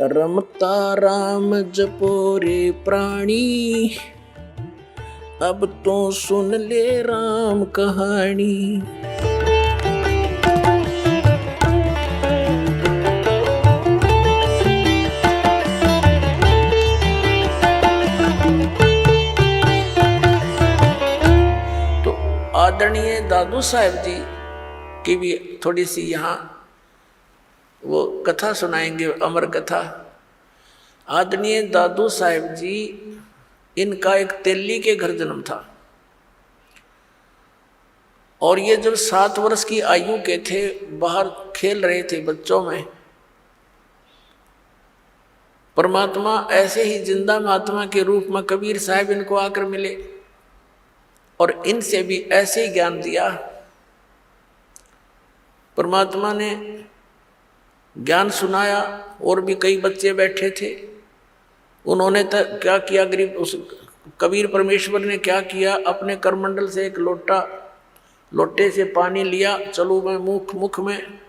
रमता राम जपो रे प्राणी, अब तो सुन ले राम कहानी। तो आदरणीय दादू साहब जी की भी थोड़ी सी यहाँ वो कथा सुनाएंगे, अमर कथा। आदरणीय दादू साहब जी, इनका एक तेली के घर जन्म था और ये जब 7 वर्ष की आयु के थे, बाहर खेल रहे थे बच्चों में, परमात्मा ऐसे ही जिंदा महात्मा के रूप में कबीर साहब इनको आकर मिले और इनसे भी ऐसे ही ज्ञान दिया। परमात्मा ने ज्ञान सुनाया और भी कई बच्चे बैठे थे। उन्होंने क्या किया, गरीब उस कबीर परमेश्वर ने क्या किया, अपने करमंडल से एक लोटे से पानी लिया, चलो मैं मुख में,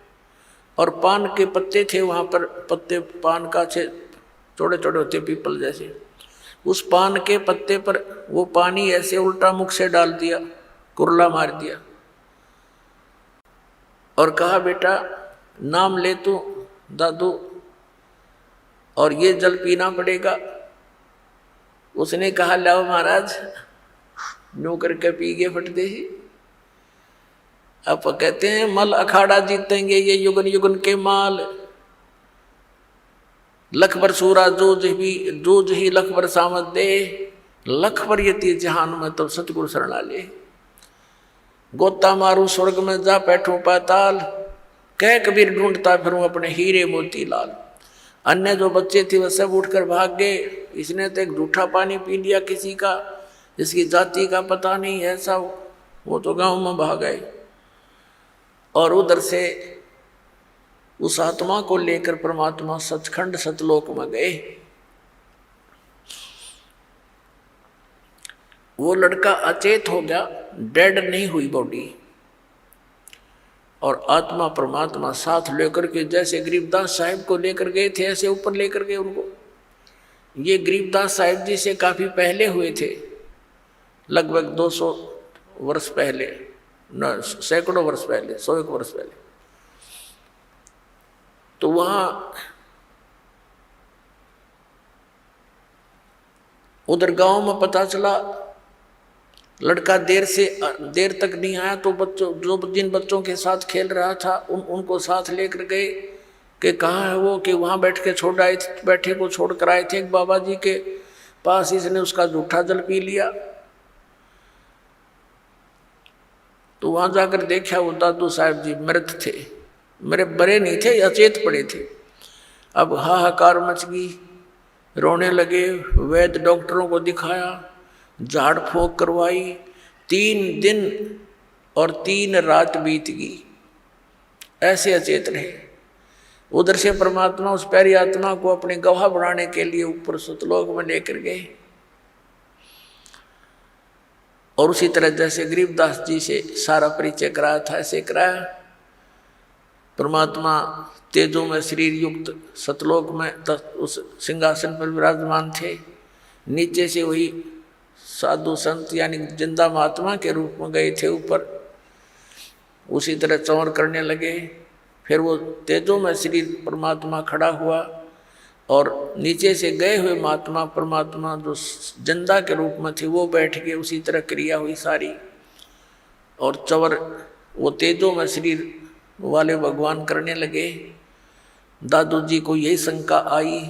और पान के पत्ते थे वहाँ पर, पत्ते पान का छोटे छोटे होते पीपल जैसे, उस पान के पत्ते पर वो पानी ऐसे उल्टा मुख से डाल दिया, कुरला मार दिया और कहा बेटा नाम ले तू दादू और ये जल पीना पड़ेगा। उसने कहा लाओ महाराज, नो करके पी गए फटते ही। अब कहते हैं मल अखाड़ा जीतेंगे ये युगन युगन के माल, लख भर सूरा जूझ ही लख भर सामत दे, लख भर यति जहान में तब सतगुरु शरणा ले। गोता मारू स्वर्ग में जा बैठूं पाताल, कह कबीर ढूंढता फिरूं अपने हीरे मोती लाल। अन्य जो बच्चे थे वह सब उठकर भाग गए। इसने तो एक झूठा पानी पी लिया किसी का, जिसकी जाति का पता नहीं, ऐसा वो तो गांव में भाग गए। और उधर से उस आत्मा को लेकर परमात्मा सचखंड सतलोक में गए। वो लड़का अचेत हो गया, डेड नहीं हुई बॉडी, और आत्मा परमात्मा साथ लेकर के, जैसे गरीबदास साहिब को लेकर गए थे ऐसे ऊपर लेकर गए उनको। ये गरीबदास साहिब जी से काफ़ी पहले हुए थे, लगभग 200 वर्ष पहले, न सैकड़ों वर्ष पहले, 101 वर्ष पहले। तो वहाँ उधर गांव में पता चला, लड़का देर तक नहीं आया, तो जिन बच्चों के साथ खेल रहा था उनको साथ लेकर गए कि कहाँ है वो, कि वहाँ बैठे को छोड़ कर आए थे एक बाबा जी के पास, इसने उसका जूठा जल पी लिया। तो वहाँ जाकर देखा वो दादू साहब जी मृत थे, मेरे बड़े नहीं थे, अचेत पड़े थे। अब हाहाकार मच गई, रोने लगे, वैद्य डॉक्टरों को दिखाया, झाड़ फूंक करवाई, 3 दिन और 3 रात बीत गई, ऐसे अचेत रहे। उधर से परमात्मा उस प्यारी आत्मा को अपने गवाह बनाने के लिए ऊपर सतलोक में लेकर गए। और उसी तरह जैसे गरीबदास जी से सारा परिचय कराया था, ऐसे कराया। परमात्मा तेजों में शरीर युक्त सतलोक में उस सिंहासन पर विराजमान थे। नीचे से वही साधु संत यानी जिंदा महात्मा के रूप में गए थे ऊपर, उसी तरह चौर करने लगे। फिर वो तेजों में शरीर परमात्मा खड़ा हुआ और नीचे से गए हुए महात्मा परमात्मा जो जिंदा के रूप में थे वो बैठ गए, उसी तरह क्रिया हुई सारी। और चौर वो तेजों में शरीर वाले भगवान करने लगे। दादू जी को यही शंका आई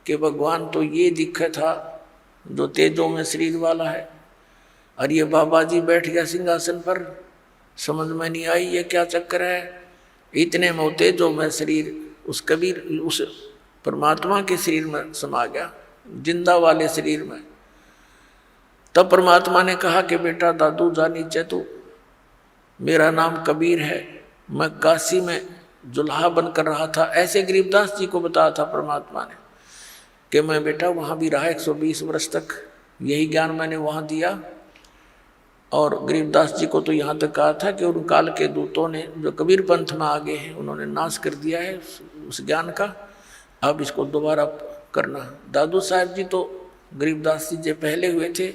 कि भगवान तो ये दिखा था जो तेजों में शरीर वाला है, और ये बाबा जी बैठ गया सिंहासन पर, समझ में नहीं आई ये क्या चक्कर है। इतने में तेजों में शरीर उस कबीर उस परमात्मा के शरीर में समा गया, जिंदा वाले शरीर में। तब परमात्मा ने कहा कि बेटा दादू जा नीचे, तू, मेरा नाम कबीर है, मैं काशी में जुल्हा बनकर रहा था। ऐसे गरीबदास जी को बताया था परमात्मा ने कि मैं बेटा वहाँ भी रहा 120 वर्ष तक, यही ज्ञान मैंने वहाँ दिया। और गरीबदास जी को तो यहाँ तक कहा था कि उन काल के दूतों ने जो कबीर पंथ में आगे हैं उन्होंने नाश कर दिया है उस ज्ञान का। अब इसको दोबारा करना। दादू साहब जी तो गरीबदास जी जो पहले हुए थे,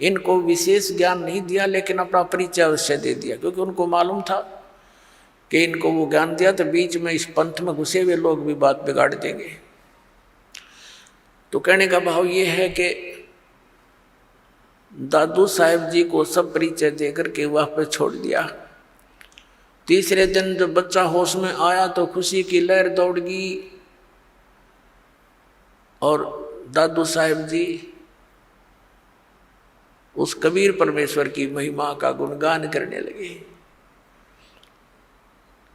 इनको विशेष ज्ञान नहीं दिया, लेकिन अपना परिचय अवश्य दे दिया, क्योंकि उनको मालूम था कि इनको वो ज्ञान दिया तो बीच में इस पंथ में घुसे हुए लोग भी बात बिगाड़ देंगे। तो कहने का भाव ये है कि दादू साहब जी को सब परिचय देकर के वहाँ पर छोड़ दिया। तीसरे दिन जब बच्चा होश में आया तो खुशी की लहर दौड़ गई और दादू साहब जी उस कबीर परमेश्वर की महिमा का गुणगान करने लगे।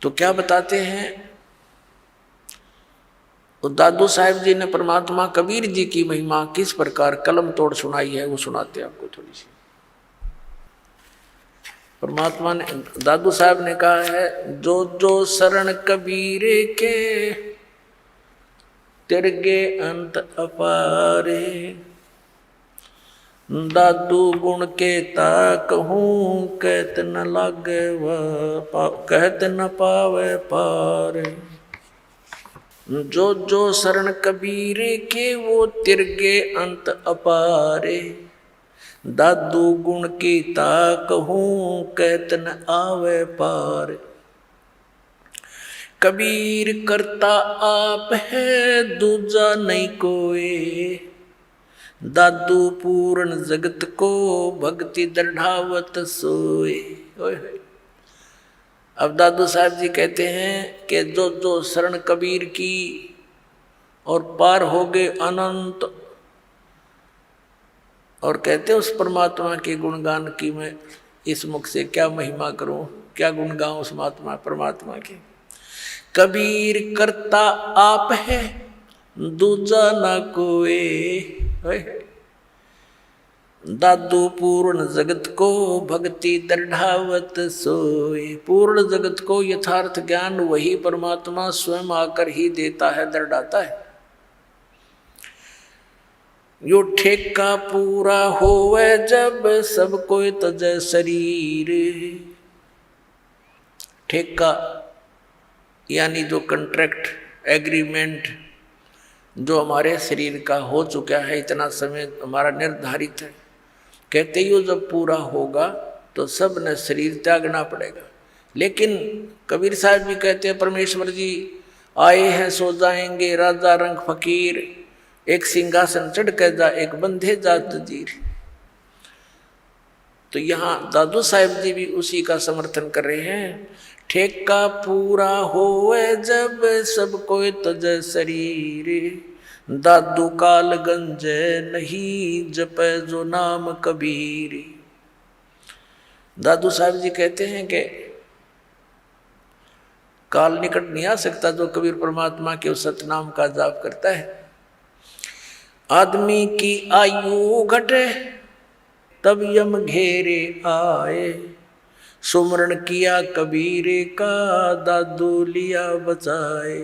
तो क्या बताते हैं, तो दादू साहब जी ने परमात्मा कबीर जी की महिमा किस प्रकार कलम तोड़ सुनाई है, वो सुनाते हैं आपको थोड़ी सी। परमात्मा ने, दादू साहब ने कहा है, जो जो शरण कबीर के तिरगे अंत अपारे, दादू गुण के ता कहूँ कहत न लागे कहत न पावे पार। जो जो शरण कबीर के वो तिरगे अंत अपारे, दादू गुण की ता कहूँ कहत न आवे पार। कबीर करता आप है दूजा नहीं कोई, दादू पूर्ण जगत को भक्ति दृढ़ावत सोए। अब दादू साहब जी कहते हैं कि जो जो शरण कबीर की और पार हो गए अनंत, और कहते उस परमात्मा के गुणगान की मैं इस मुख से क्या महिमा करूं, क्या गुण गाऊं उस महात्मा परमात्मा के। कबीर करता आप है दूजा ना कोई, दादू पूर्ण जगत को भक्ति दृढ़ावत सोए। पूर्ण जगत को यथार्थ ज्ञान वही परमात्मा स्वयं आकर ही देता है, दृढ़ाता है। यो ठेका पूरा होवे जब सब कोई तजय शरीर। ठेका यानी जो कंट्रैक्ट एग्रीमेंट जो हमारे शरीर का हो चुका है, इतना समय हमारा निर्धारित है, कहते ही जब पूरा होगा तो सब ने शरीर त्यागना पड़ेगा। लेकिन कबीर साहब भी कहते हैं, परमेश्वर जी आए हैं सो जाएंगे, राजा रंग फकीर, एक सिंहासन चढ़ कर जा एक बंधे जात जीर। तो यहाँ दादू साहब जी भी उसी का समर्थन कर रहे हैं। ठेका पूरा होए जब सब कोई तजय शरीर, दादू काल गंजे नहीं जपे जो नाम कबीर। दादू साहब जी कहते हैं कि काल निकट नहीं आ सकता जो कबीर परमात्मा के उस सतनाम का जाप करता है। आदमी की आयु घटे तब यम घेरे आए, सुमरण किया कबीर का दादू लिया बचाए।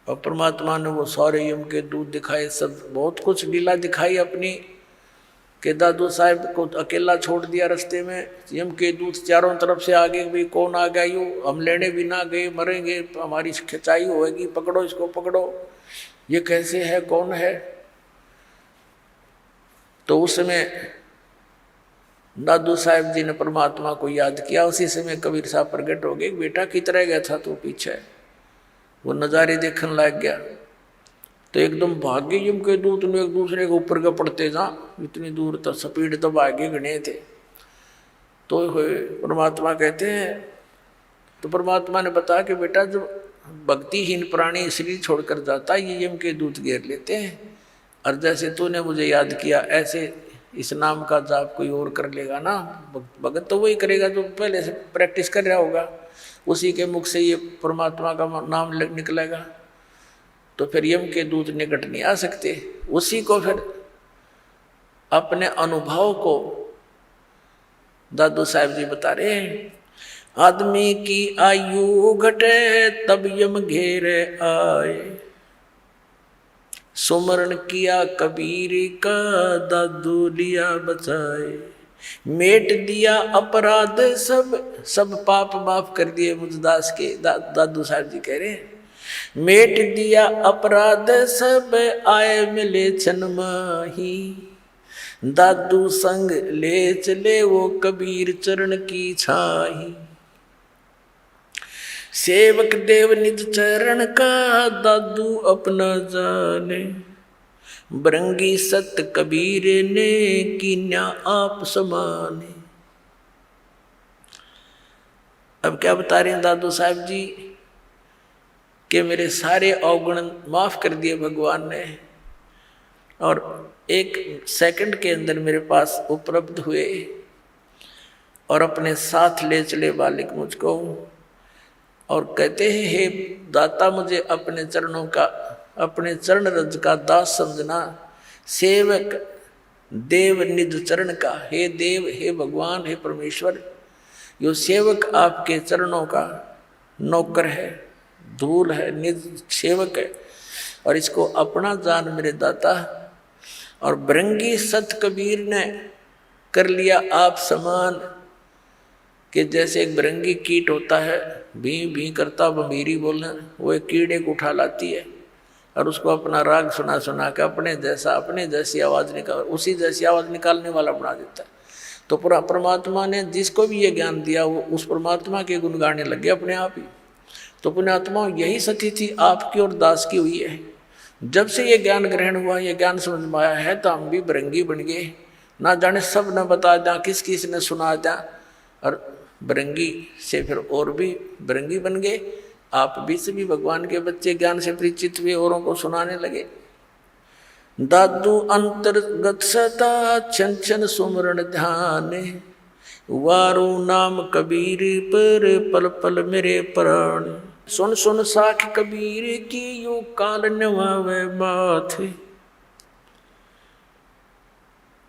और परमात्मा ने वो सारे यम के दूत दिखाए, सब बहुत कुछ लीला दिखाई अपनी, कि दादू साहब को अकेला छोड़ दिया रास्ते में, यम के दूत चारों तरफ से आगे भी कौन आ गया, यूँ हम लेने भी ना गए, मरेंगे, हमारी खिंचाई होएगी, पकड़ो इसको पकड़ो, ये कैसे है कौन है। तो उस समय दादू साहब जी ने परमात्मा को याद किया। उसी समय कबीर साहब प्रकट हो गए। बेटा कितना गया था तो पीछे वो नज़ारे देखने लग गया। तो एकदम भाग्य यम के दूत ने एक दूसरे के ऊपर के पड़ते जा, इतनी दूर तक स्पीड तो भाग्य गणे थे। तो परमात्मा कहते हैं, तो परमात्मा ने बताया कि बेटा जो भक्तिहीन प्राणी शरीर छोड़कर जाता है ये यम के दूत घेर लेते हैं, और जैसे तूने मुझे याद किया ऐसे इस नाम का जाप कोई और कर लेगा ना, भगत तो वही करेगा जो पहले से प्रैक्टिस कर रहा होगा, उसी के मुख से ये परमात्मा का नाम निकलेगा। तो फिर यम के दूत निकट नहीं आ सकते। उसी को फिर अपने अनुभव को दादू साहब जी बता रहे हैं। आदमी की आयु घटे तब यम घेरे आए, सुमरण किया कबीर का दादू लिया बचाए। मेट दिया अपराध सब पाप माफ कर दिए मुझदास के। दादू साहब जी कह रहे हैं मेट दिया अपराध सब आए मिले छन माही, दादू संग ले चले वो कबीर चरण की छाही। सेवक देव निज चरण का दादू अपना जाने, बरंगी सत कबीर ने कीन्या आप समाने। अब क्या बता रहे हैं दादू साहब जी कि मेरे सारे अवगुण माफ कर दिए भगवान ने, और एक सेकंड के अंदर मेरे पास उपलब्ध हुए और अपने साथ ले चले बालिक मुझको, और कहते हैं हे दाता मुझे अपने चरणों का, अपने चरण रज का दास समझना, सेवक देव निज चरण का। हे देव, हे भगवान, हे परमेश्वर, यो सेवक आपके चरणों का नौकर है, धूल है, निज सेवक है, और इसको अपना जान मेरे दाता। और भृंगी सत कबीर ने कर लिया आप समान, कि जैसे एक भृंगी कीट होता है, भी भी करता बंबीरी बोलना, वो एक कीड़े को उठा लाती है और उसको अपना राग सुना सुना के अपने जैसा, अपने जैसी आवाज़ निकाल, उसी जैसी आवाज़ निकालने वाला बना देता है। तो पूरा परमात्मा ने जिसको भी ये ज्ञान दिया वो उस परमात्मा के गुण गाने लगे अपने आप ही। तो पुण्यात्मा यही स्थिति आपकी और दास की हुई है। जब से ये ज्ञान ग्रहण हुआ, ये ज्ञान समझ में आया है, तो हम भी भृंगी बन गए, ना जाने सब न बता दें, किस किस ने सुना दें, और भृंगी से फिर और भी भृंगी बन गए। आप भी सभी भगवान के बच्चे ज्ञान से परिचित हुए, औरों को सुनाने लगे। दादू अंतर्गत सता छन छन सुमरण ध्यान, वारू नाम कबीर पर पल पल मेरे प्राण। सुन सुन साख कबीर की यो काल नवावे माथे,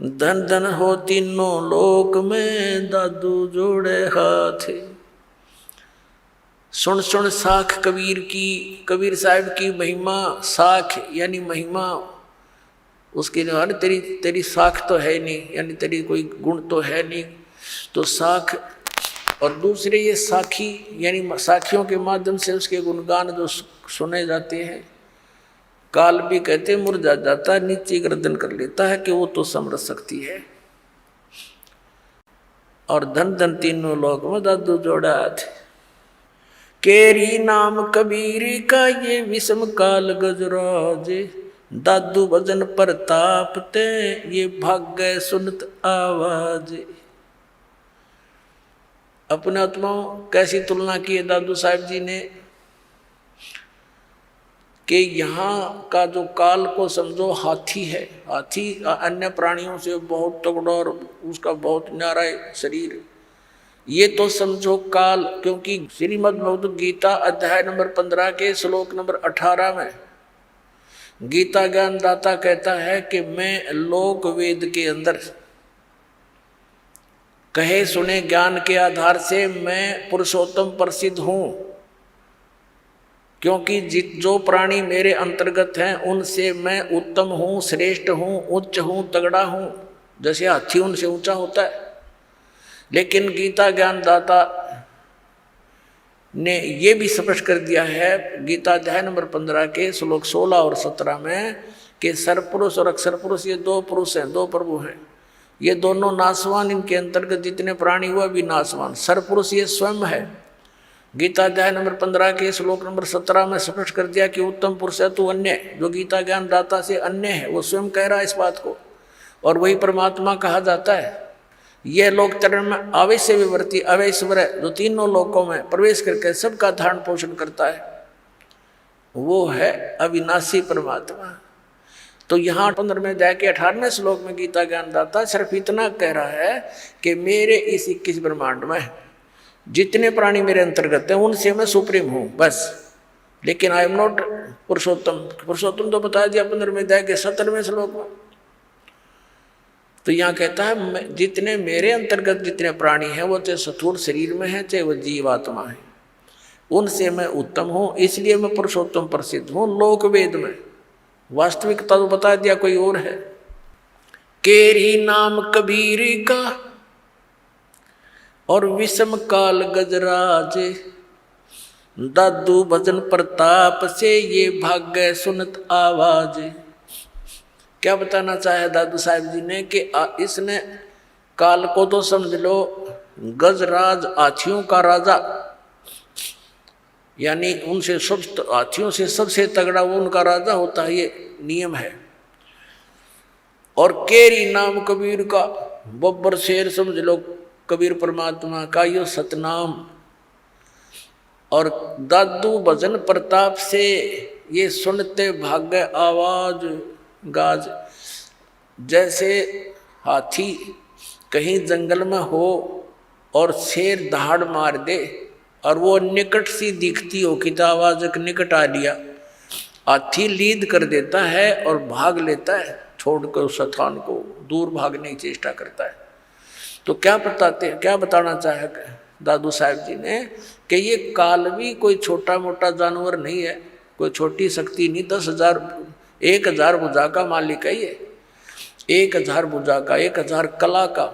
धन धन हो तीनों लोक में दादू जोड़े हाथ। सुन सुन साख कबीर की, कबीर साहब की महिमा, साख यानी महिमा, उसकी अरे तेरी तेरी साख तो है नहीं, यानी तेरी कोई गुण तो है नहीं, तो साख। और दूसरे ये साखी, यानी साखियों के माध्यम से उसके गुणगान जो सुने जाते हैं। काल भी कहते मुरझा जाता है, नीचे गर्दन कर लेता है कि वो तो समझ सकती है। और धन धन तीनों लोक में दादू जोड़ा थे। केरी नाम कबीर का ये विषम काल गजराज, दादू भजन प्रताप ते ये भाग्य सुनत आवाज। अपने आत्माओं कैसी तुलना की है दादू साहब जी ने, कि यहाँ का जो काल को समझो हाथी है, हाथी अन्य प्राणियों से बहुत तगड़ा और उसका बहुत न्यारा शरीर, ये तो समझो काल। क्योंकि श्रीमद् भगवद गीता अध्याय नंबर 15 के श्लोक नंबर 18 में गीता ज्ञान दाता कहता है कि मैं लोक वेद के अंदर कहे सुने ज्ञान के आधार से मैं पुरुषोत्तम प्रसिद्ध हूँ, क्योंकि जो प्राणी मेरे अंतर्गत हैं उनसे मैं उत्तम हूँ, श्रेष्ठ हूँ, उच्च हूँ, तगड़ा हूँ। जैसे हाथी उनसे ऊंचा होता है, लेकिन गीता ज्ञान दाता ने ये भी स्पष्ट कर दिया है गीता अध्याय नंबर 15 के श्लोक 16 और 17 में कि सरपुरुष और अक्षर पुरुष ये दो पुरुष हैं, दो प्रभु हैं, ये दोनों नासवान, इनके अंतर्गत जितने प्राणी हुआ भी नासवान। सरपुरुष ये स्वयं है। गीता अध्याय नंबर 15 के श्लोक नंबर 17 में स्पष्ट कर दिया कि उत्तम पुरुष है तू अन्य, जो गीता ज्ञान दाता से अन्य है, वो स्वयं कह रहा है इस बात को, और वही परमात्मा कहा जाता है। यह लोक चरण में अवश्य विवर्ती अवैश्वर है, जो तीनों लोकों में प्रवेश करके सबका धारण पोषण करता है, वो है अविनाशी परमात्मा। तो यहाँ 15वें अध्याय के 18वें श्लोक में गीता ज्ञान दाता सिर्फ इतना कह रहा है कि मेरे इस 21 ब्रह्मांड में जितने प्राणी मेरे अंतर्गत हैं उनसे मैं सुप्रीम हूँ बस, लेकिन आई एम नॉट पुरुषोत्तम। पुरुषोत्तम तो बता दिया 15वें अध्याय के 17वें श्लोक में। तो यहाँ कहता है जितने मेरे अंतर्गत जितने प्राणी हैं वो चाहे स्थूल शरीर में है चाहे वो जीवात्मा है, उनसे मैं उत्तम हूँ, इसलिए मैं पुरुषोत्तम प्रसिद्ध हूँ लोक वेद में। वास्तविकता तो बता दिया कोई और है। केरी नाम कबीर का और विषम काल गजराज, दादू भजन प्रताप से ये भाग्य सुनत आवाज। क्या बताना चाहे दादू साहब जी ने कि इसने काल को तो समझ लो गजराज हाथियों का राजा, यानी उनसे सब हाथियों से सबसे तगड़ा वो उनका राजा होता है, ये नियम है। और केरी नाम कबीर का, बब्बर शेर समझ लो कबीर परमात्मा का यो सतनाम। और दादू भजन प्रताप से ये सुनते भाग्य आवाज गाज। जैसे हाथी कहीं जंगल में हो और शेर दहाड़ मार दे और वो निकट सी दिखती हो कि तो आवाज एक निकट आ लिया, हाथी लीद कर देता है और भाग लेता है, छोड़कर उस स्थान को दूर भागने की चेष्टा करता है। तो क्या बताना चाहे दादू साहब जी ने कि ये काल भी कोई छोटा मोटा जानवर नहीं है, कोई छोटी शक्ति नहीं। 10,000 भुजा का मालिक है ये, 1000 भुजा का, 1000 कला का।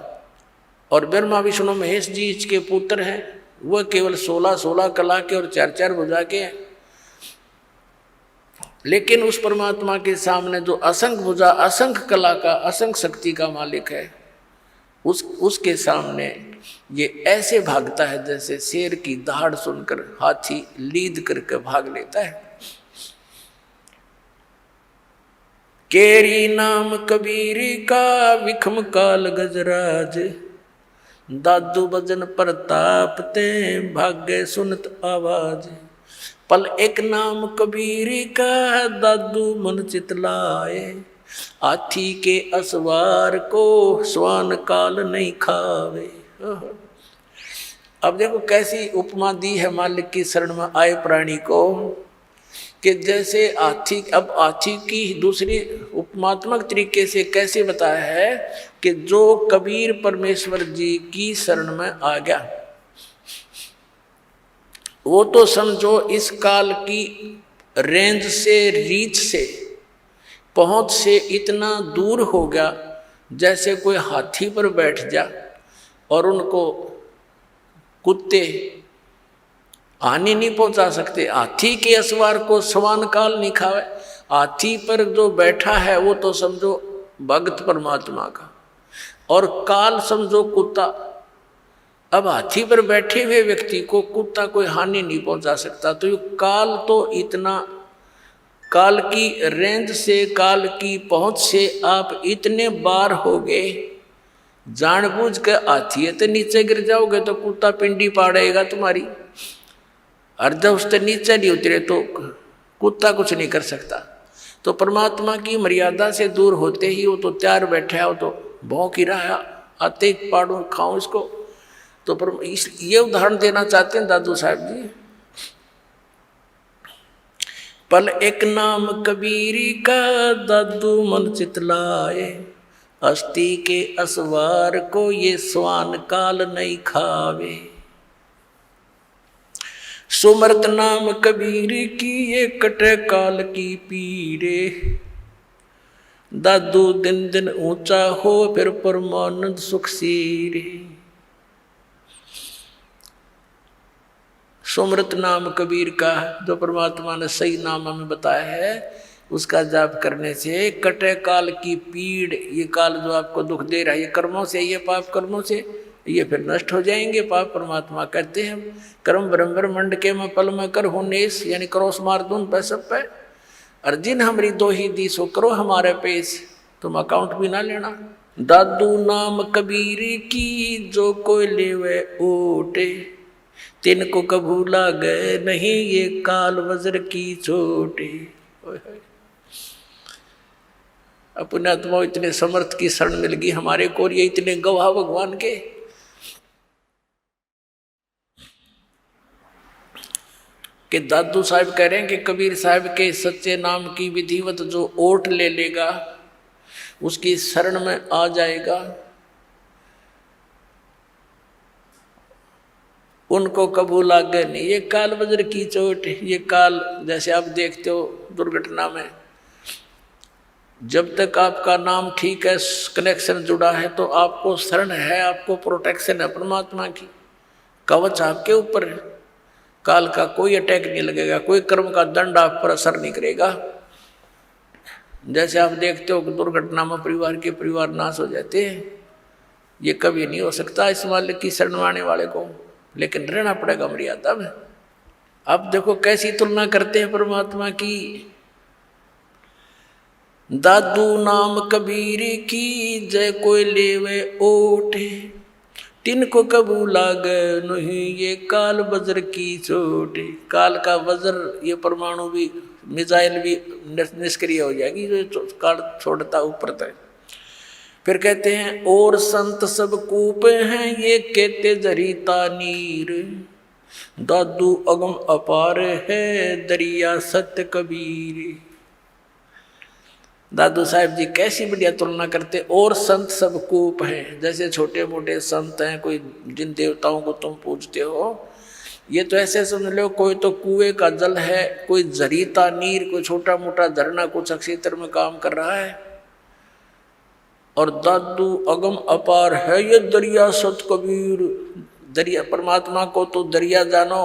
और ब्रह्मा विष्णु महेश जी इसके पुत्र हैं, वह केवल 16 कला के और 4 भुजा के हैं। लेकिन उस परमात्मा के सामने जो असंख्य भुजा, असंख्य कला का, असंख्य शक्ति का मालिक है, उसके सामने ये ऐसे भागता है जैसे शेर की दहाड़ सुनकर हाथी लीद करके भाग लेता है। केरी नाम कबीर का विखम काल गजराज, दादू भजन प्रताप ते भाग्य सुनत आवाज। पल एक नाम कबीर का दादू मन चितलाए, हाथी के असवार को स्वान काल नहीं खावे। अब देखो कैसी उपमा दी है मालिक की शरण में आए प्राणी को, कि जैसे हाथी। अब हाथी की दूसरी उपमात्मक तरीके से कैसे बताया है कि जो कबीर परमेश्वर जी की शरण में आ गया, वो तो समझो इस काल की रेंज से, रीच से, पहुंच से इतना दूर हो गया जैसे कोई हाथी पर बैठ जा और उनको कुत्ते हानि नहीं पहुंचा सकते। हाथी के असवार को स्वान काल नहीं खावे। हाथी पर जो बैठा है वो तो समझो भक्त परमात्मा का, और काल समझो कुत्ता। अब हाथी पर बैठे हुए व्यक्ति को कुत्ता कोई हानि नहीं पहुंचा सकता। तो ये काल तो इतना, काल की रेंज से, काल की पहुंच से आप इतने बार हो गए, जानबूझ के हाथी है तो नीचे गिर जाओगे तो कुत्ता पिंडी पाड़ेगा तुम्हारी, और जब उससे नीचे नहीं उतरे तो कुत्ता कुछ नहीं कर सकता। तो परमात्मा की मर्यादा से दूर होते ही वो तो तैयार बैठा है, वो तो भौंक ही रहा है, आते ही पाड़ू खाऊं इसको। तो ये उदाहरण देना चाहते हैं दादू साहब जी। पल एक नाम कबीरी का दादू मन चितलाए, अस्थि के असवार को ये स्वान काल नहीं खावे। सुमरत नाम कबीर की ये कटे काल की पीरे, दादू दिन दिन ऊंचा हो फिर परमानंद सुख सीरे। सुमरत नाम कबीर का, जो परमात्मा ने सही नाम हमें बताया है, उसका जाप करने से कटे काल की पीड़, ये काल जो आपको दुख दे रहा है, ये कर्मों से, ये पाप कर्मों से, ये फिर नष्ट हो जाएंगे। पाप परमात्मा कहते हैं कर्म ब्रह्म मंड के में पल में कर हो नेस, यानी क्रोस मार दूं पे सब पे, अर्जिन हमरी दो ही दी सो करो हमारे पेश, तुम अकाउंट भी ना लेना। दादू नाम कबीर की जो कोई लेवे ओटे, तिनको कभू लागे नहीं ये काल वज्र की चोटे। अपने आत्मा इतने समर्थ की शरण मिल गई हमारे को, और ये इतने गवाह भगवान के कि दादू साहब कह रहे हैं कि कबीर साहब के सच्चे नाम की विधिवत जो ओट ले लेगा, उसकी शरण में आ जाएगा, उनको कबू लागे नहीं ये काल वज्र की चोट। ये काल जैसे आप देखते हो दुर्घटना में, जब तक आपका नाम ठीक है, कनेक्शन जुड़ा है, तो आपको शरण है, आपको प्रोटेक्शन है परमात्मा की, कवच आपके ऊपर है। काल का कोई अटैक नहीं लगेगा, कोई कर्म का दंड आप पर असर नहीं करेगा। जैसे आप देखते हो कि दुर्घटना में परिवार नाश हो जाते हैं, ये कभी नहीं हो सकता इस मालिक की शरण में आने वाले को, लेकिन रहना पड़ेगा मर्यादा में। अब देखो कैसी तुलना करते हैं परमात्मा की। दादू नाम कबीर की जय कोई लेवे ओठे, तिनको कबू लागे नहीं ये काल वज्र की चोट। काल का वज्र, ये परमाणु भी, मिसाइल भी निष्क्रिय हो जाएगी जो काल छोड़ता ऊपर तक। फिर कहते हैं और संत सब कूप हैं ये कहते जरीता नीर, दादू अगम अपार है दरिया सत्य कबीर। दादू साहब जी कैसी बढ़िया तुलना करते। और संत सब कूप हैं, जैसे छोटे मोटे संत हैं, कोई जिन देवताओं को तुम पूजते हो, ये तो ऐसे समझ लो कोई तो कुएं का जल है, कोई जरीता नीर, कोई छोटा मोटा झरना कुछ क्षेत्र में काम कर रहा है। और दादू अगम अपार है ये दरिया सत कबीर। दरिया, परमात्मा को तो दरिया जानो,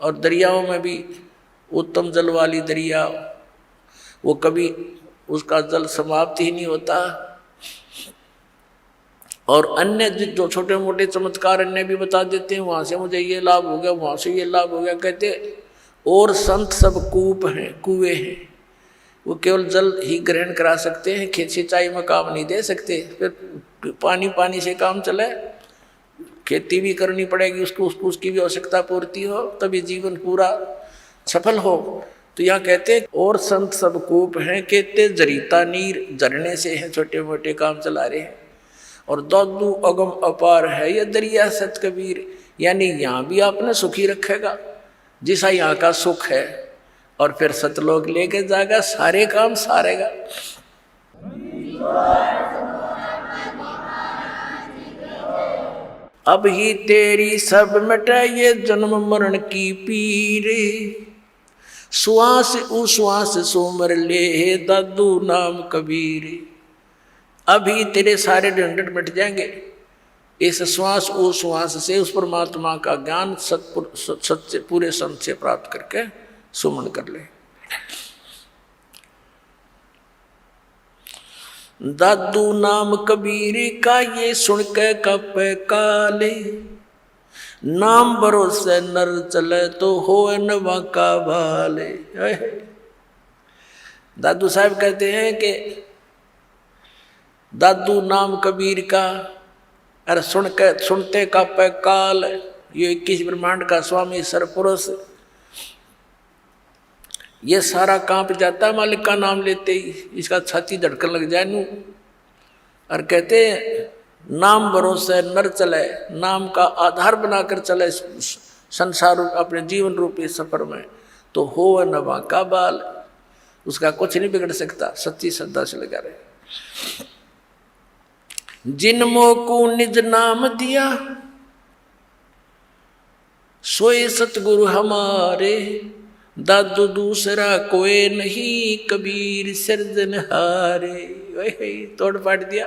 और दरियाओं में भी उत्तम जल वाली दरिया, वो कभी उसका जल समाप्त ही नहीं होता। और अन्य जो छोटे मोटे चमत्कार अन्य भी बता देते हैं, वहां से मुझे ये लाभ हो गया, वहां से ये लाभ हो गया। कहते और संत सब कूप हैं, कुएं हैं, वो केवल जल ही ग्रहण करा सकते हैं, खेत सिंचाई में काम नहीं दे सकते। फिर पानी से काम चले, खेती भी करनी पड़ेगी, उसकी भी आवश्यकता पूर्ति हो, तभी जीवन पूरा सफल हो। तो यहाँ कहते हैं और संत सब कूप हैं, कहते जरीता नीर, झरने से हैं, छोटे मोटे काम चला रहे हैं। और दादू अगम अपार है ये दरिया सत कबीर, यानी यहाँ भी आपने सुखी रखेगा जैसा यहाँ का सुख है, और फिर सतलोक लेके जाएगा, सारे काम सारेगा। अब ही तेरी सब मिटे ये जन्म मरण की पीर, श्वास उश्वास सोमर ले दादू नाम कबीर। अभी तेरे सारे झंझट मिट जाएंगे इस श्वास उश्वास से, उस परमात्मा का ज्ञान सत्य पूरे संत से प्राप्त करके सुमन कर ले। दादू नाम कबीर का ये सुन के कप काले, नाम भरोसे नर चले तो हो नवा का भाले। दादू साहब कहते हैं कि दादू नाम कबीर का, अरे सुनते का पे काल, ये 21 ब्रह्मांड का स्वामी सरपुरुष, ये सारा कांप जाता मालिक का नाम लेते ही, इसका छाती धड़कन लग जाए नू। और कहते नाम भरोसे नर चले, नाम का आधार बनाकर चले संसार अपने जीवन रूपी सफर में, तो हो नवा का बाल, उसका कुछ नहीं बिगड़ सकता, सच्ची श्रद्धा से लगा रहे। जिन मोको निज नाम दिया सोए सतगुरु हमारे, दादू दूसरा कोई नहीं कबीर सिरजनहारे। वही तोड़ पाट दिया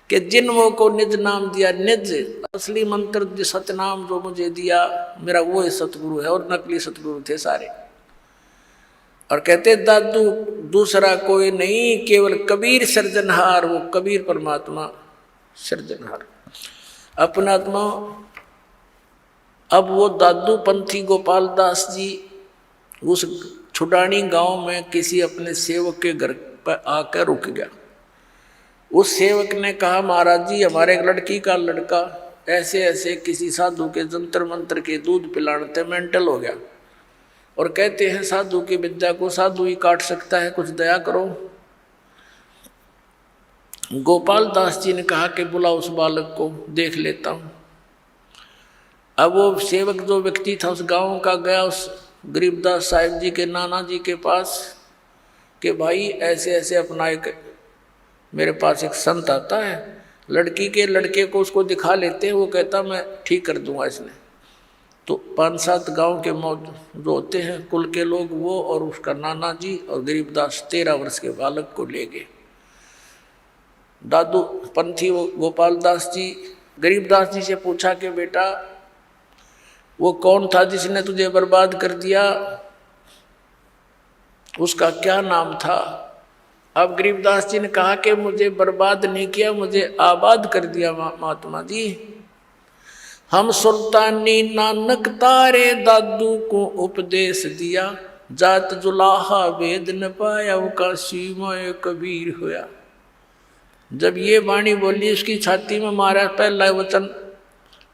कि जिन को निज नाम दिया, निज असली मंत्र जो सतनाम जो मुझे दिया मेरा वो है सतगुरु है, और नकली सतगुरु थे सारे। और कहते दादू दूसरा कोई नहीं केवल कबीर सृजनहार, वो कबीर परमात्मा सृजनहार अपना आत्मा। अब वो दादू पंथी गोपाल दास जी उस छुडानी गांव में किसी अपने सेवक के घर पर आकर रुक गया। उस सेवक ने कहा महाराज जी हमारे एक लड़की का लड़का ऐसे ऐसे किसी साधु के जंतर मंत्र के दूध पिलाने मेंटल हो गया, और कहते हैं साधु की विद्या को साधु ही काट सकता है, कुछ दया करो। गोपाल दास जी ने कहा कि बुलाओ उस बालक को, देख लेता हूँ। अब वो सेवक जो व्यक्ति था उस गांव का गया उस गरीबदास साहिब जी के नाना जी के पास कि भाई ऐसे ऐसे अपना एक मेरे पास एक संत आता है, लड़के को उसको दिखा लेते हैं, वो कहता मैं ठीक कर दूंगा इसने। तो 5-7 गांव के जो होते हैं कुल के लोग, वो और उसका नाना जी और गरीबदास 13 वर्ष के बालक को ले गए। दादू पंथी वो गोपाल दास जी गरीबदास जी से पूछा कि बेटा वो कौन था जिसने तुझे बर्बाद कर दिया, उसका क्या नाम था। अब गरीबदास जी ने कहा कि मुझे बर्बाद नहीं किया, मुझे आबाद कर दिया महात्मा जी। हम सुल्तानी नानक तारे दादू को उपदेश दिया, जात जुलाहा वेद न पाया, वो काशी में कबीर होया। जब ये वाणी बोली, उसकी छाती में मारा पहला वचन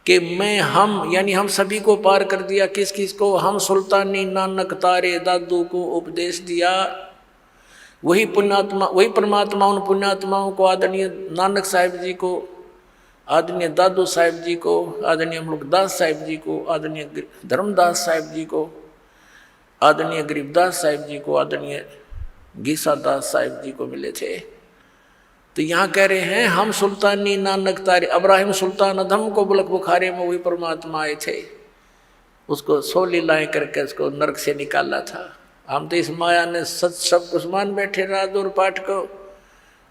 कि मैं हम यानी हम सभी को पार कर दिया। किस किस को? हम सुल्तानी नानक तारे दादू को उपदेश दिया। वही पुण्यात्मा, वही परमात्मा उन पुण्यात्माओं को, आदरणीय नानक साहिब जी को, आदरणीय दादू साहिब जी को, आदरणीय मुल्कदास साहिब जी को, आदरणीय धर्मदास साहिब जी को, आदरणीय गरीबदास साहिब जी को, आदरणीय गीसादास साहिब जी को मिले थे। तो यहाँ कह रहे हैं हम सुल्तानी नानक तारे, अब्राहिम सुल्तान अधम को बुलक बुखारे में वही परमात्मा आए थे, उसको 100 लीलाएं करके उसको नरक से निकाला था। हम तो इस माया ने सच सब कुछ मान बैठे रात और पाठ को,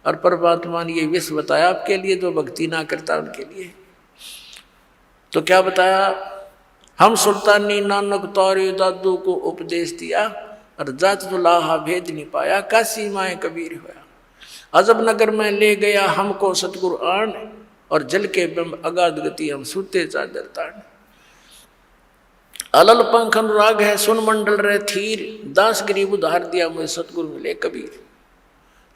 और परमात्मा ने ये विष बताया आपके लिए, जो भक्ति ना करता उनके लिए। तो क्या बताया? हम सुल्तानी नानक तारे दादू को उपदेश दिया, और जात जुलाहा भेद नहीं पाया, काशी माए कबीर होया। अजब नगर में ले गया हमको सतगुरु आन, और जल के बिंब अगाध गति हम सूते चादर तान। अलल पंख अनुराग है सुन मंडल रहे थीर, दास गरीब उधार दिया मुझे सतगुरु मिले कबीर।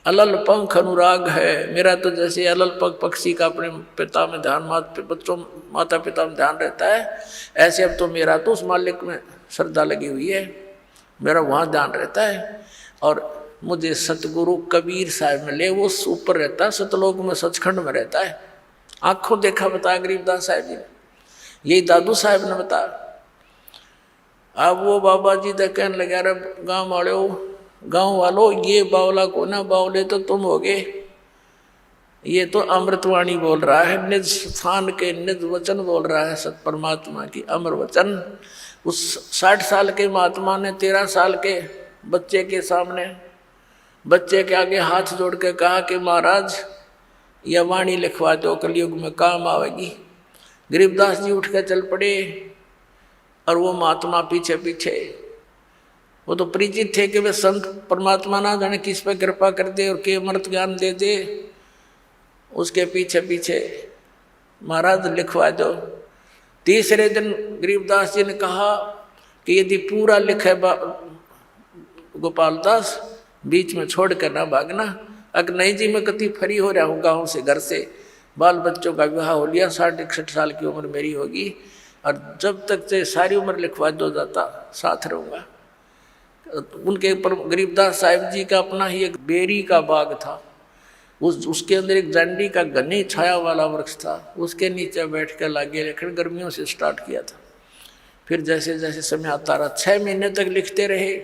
अलल पंख अनुराग है, मेरा तो जैसे अलल पंख पक्षी का अपने पिता में ध्यान, बच्चों माता पिता में ध्यान रहता है, ऐसे अब तो मेरा तो उस मालिक में श्रद्धा लगी हुई है, मेरा वहाँ ध्यान रहता है। और मुझे सतगुरु कबीर साहब मिले, वो ऊपर रहता है, सतलोक में सचखंड में रहता है। आंखों देखा बताया गरीबदास साहब जी ने, यही दादू साहब ने बताया। अब वो बाबा जी तो कहने लगे, अरे गाँव वालों ये बावला को ना, बावले तो तुम होगे, ये तो अमृतवाणी बोल रहा है, निज स्थान के निज वचन बोल रहा है, सत परमात्मा की अमर वचन। उस 60 साल के महात्मा ने 13 साल के बच्चे के सामने, बच्चे के आगे हाथ जोड़ के कहा कि महाराज यह वाणी लिखवा दो, कलयुग में काम आवेगी। गरीबदास जी उठ के चल पड़े, और वो महात्मा पीछे पीछे। वो तो परिचित थे कि वे संत परमात्मा ना जाने किस पे कृपा कर दे और के अमृत ज्ञान दे दे, उसके पीछे पीछे महाराज लिखवा दो। तीसरे दिन गरीबदास जी ने कहा कि यदि पूरा लिखे गोपाल दास, बीच में छोड़ कर ना भागना। अगर नहीं जी मैं कति फ्री हो रहा हूँ गाँव से, घर से, बाल बच्चों का विवाह हो लिया, 60-61 साल की उम्र मेरी होगी, और जब तक से सारी उम्र लिखवा दो जाता साथ रहूँगा। उनके पर गरीबदास साहिब जी का अपना ही एक बेरी का बाग था, उसके अंदर एक जांडी का घनी छाया वाला वृक्ष था, उसके नीचे बैठ कर लागे लेखन गर्मियों से स्टार्ट किया था। फिर जैसे जैसे समय आता रहा, 6 महीने तक लिखते रहे।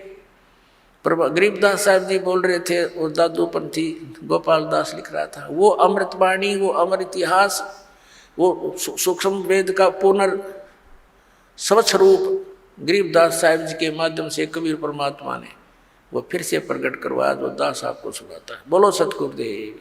पर गरीबदास साहब जी बोल रहे थे और दादू पंथी गोपाल दास लिख रहा था। वो अमृतवाणी, वो अमर इतिहास, वो सूक्ष्म वेद का स्वच्छ रूप गरीबदास साहिब जी के माध्यम से कबीर परमात्मा ने वो फिर से प्रकट करवाया, जो दास आपको सुनाता है। बोलो सतगुरुदेव।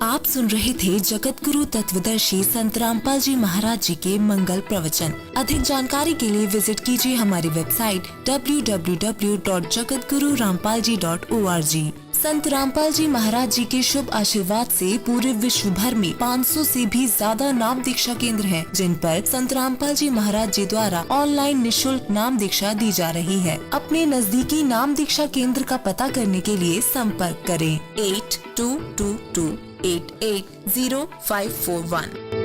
आप सुन रहे थे जगत गुरु तत्वदर्शी संत रामपाल जी महाराज जी के मंगल प्रवचन। अधिक जानकारी के लिए विजिट कीजिए हमारी वेबसाइट www.jagatgururampalji.org। संत रामपाल जी महाराज जी के शुभ आशीर्वाद से पूरे विश्व भर में 500 से भी ज्यादा नाम दीक्षा केंद्र हैं, जिन पर संत रामपाल जी महाराज जी द्वारा ऑनलाइन निशुल्क नाम दीक्षा दी जा रही है। अपने नजदीकी नाम दीक्षा केंद्र का पता करने के लिए संपर्क करें 8222880541।